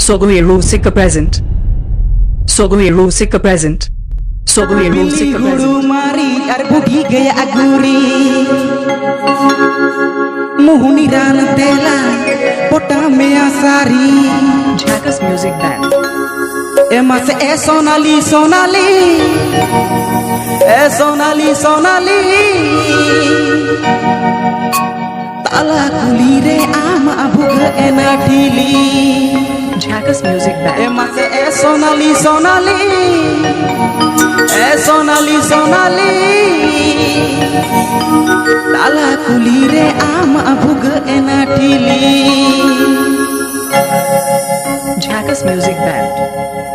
Sogai Rusika present. Sogai Rusika present. Sogai Rusika present. Mari arbugi gaya aguri Muhuni ran tela pota mea sari Jackass Music Band. Emma se Sonali Sonali Sonali Sonali Tala kulire ama abuga enadili Jackass Music Band. Emma se Sonali Sonali Sonali Sonali Tala kulire ama abuga enadili Jackass Music Band.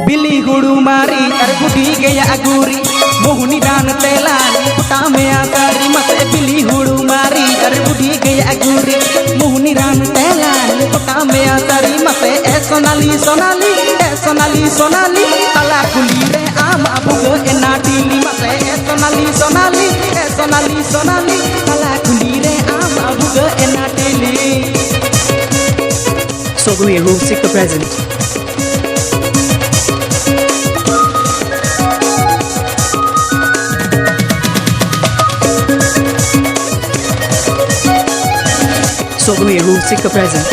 Billy Hudu Mari Arbudi Gaya Aguri Mohuni Dan Telani Puta Mea Sari Mase Billy Hudu Mari Arbudi Gaya Aguri Mohuni Dan Telani Puta Mea Sari Mase Sonali Sonali Sonali Sonali Tala Kulire Ama Abuga Enadili Mase Sonali Sonali Sonali Sonali Tala Kulire Ama Abuga Enadili Sogai Rusika present. Sogai Rusika present.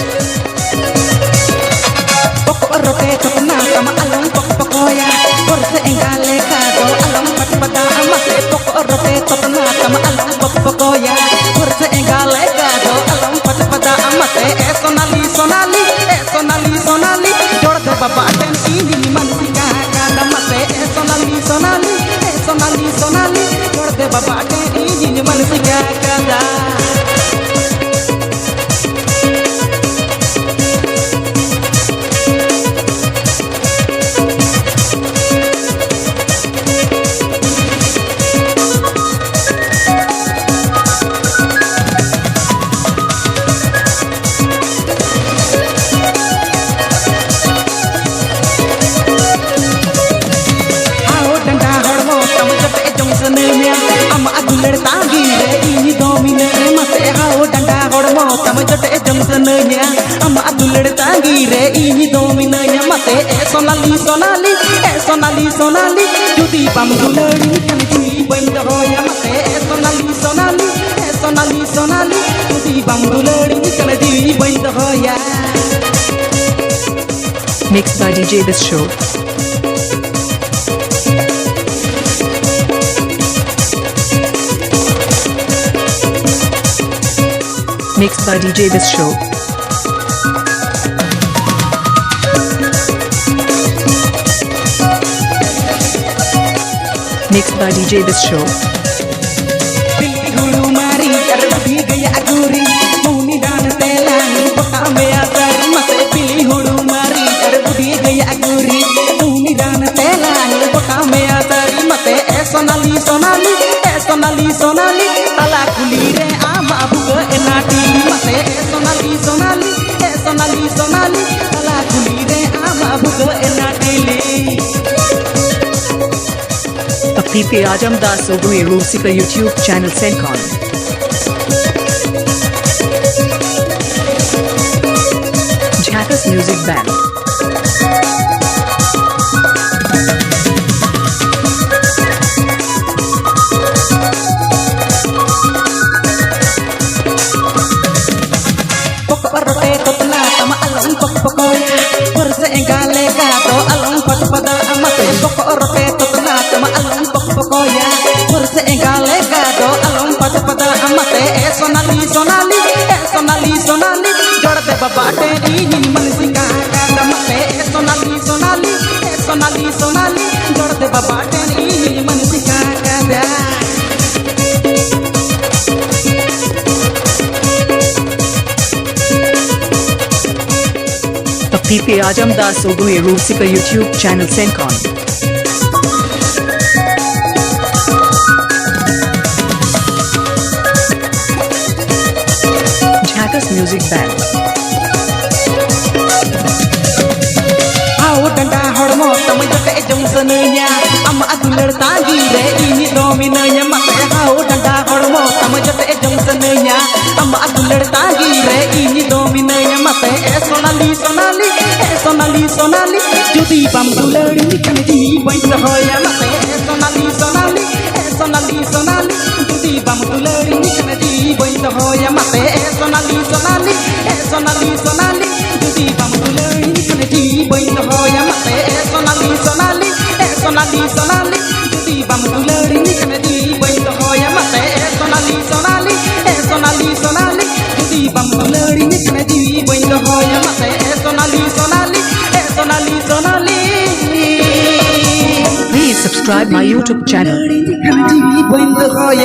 Poko rote topna sama alam pokoya Korse engale kado alam patpada amase Poko rote topna sama alam pokoya Korse engale kado alam patpada amase Sonali Sonali Sonali Sonali Jorde baba ten ini mansika kada mase Sonali Sonali Sonali Sonali Jorde baba ten ini mansika kada Ama aguler tangi re ini domine mase hao danda hormo tam jote jongsannya ama aguler tangi re ini domine mase sonali sonali sonali sonali judi pam gulari kan ji benda hoya mase sonali sonali sonali sonali judi pam gulari kan ji benda hoya Mixed by DJ This Show. Mixed by DJ This Show. Mixed by DJ This Show. Billy Hudu Mari Arbudi Gaya Aguri Mohuni Dan Telani Pota Mea Sari Mase Billy Hudu Mari Arbudi Gaya Aguri Mohuni Dan Telani Pota Mea Sari Mase Sonali Sonali Sonali Sonali Tala Kulire Ama Abuga Enadili Mase Sonali Sonali Sonali Sonali Tala Kulire Ama Abuga Enadili Apipe Ajam Das Sogai Rusika YouTube channel Sencon. Jackass Music Band. Pokoya Korse engale kado alam patpada amase Poko rote totna sama alam pokoya Korse engale kado alam patpada amase Sonali Sonali Sonali Sonali Jorde baba te ini mansika kada mase Sonali Sonali Sonali Sonali Jorde baba te ini mansika kada Apipe Ajam Das Sogai Rusika YouTube channel Sencon. Jackass Music Band. Hao danda hormo tam jote jongsannya ama aguler tangi re ini dominanya mase hao danda hormo tam jote jongsannya ama aguler tangi re ini dominanya mase sonali sonali সোনালি সোনালি যদি বাম দুলারি নিখানে জীবন হয় মাতে সোনালি সোনালি সোনালি সোনালি যদি বাম দুলারি নিখানে জীবন হয় মাতে সোনালি সোনালি সোনালি সোনালি যদি বাম দুলারি নিখানে জীবন হয় মাতে সোনালি সোনালি সোনালি সোনালি যদি বাম দুলারি নিখানে জীবন হয় মাতে সোনালি সোনালি সোনালি সোনালি যদি বাম দুলারি নিখানে জীবন হয় মাতে সোনালি সোনালি সোনালি সোনালি Please subscribe my YouTube channel. জীবন হয়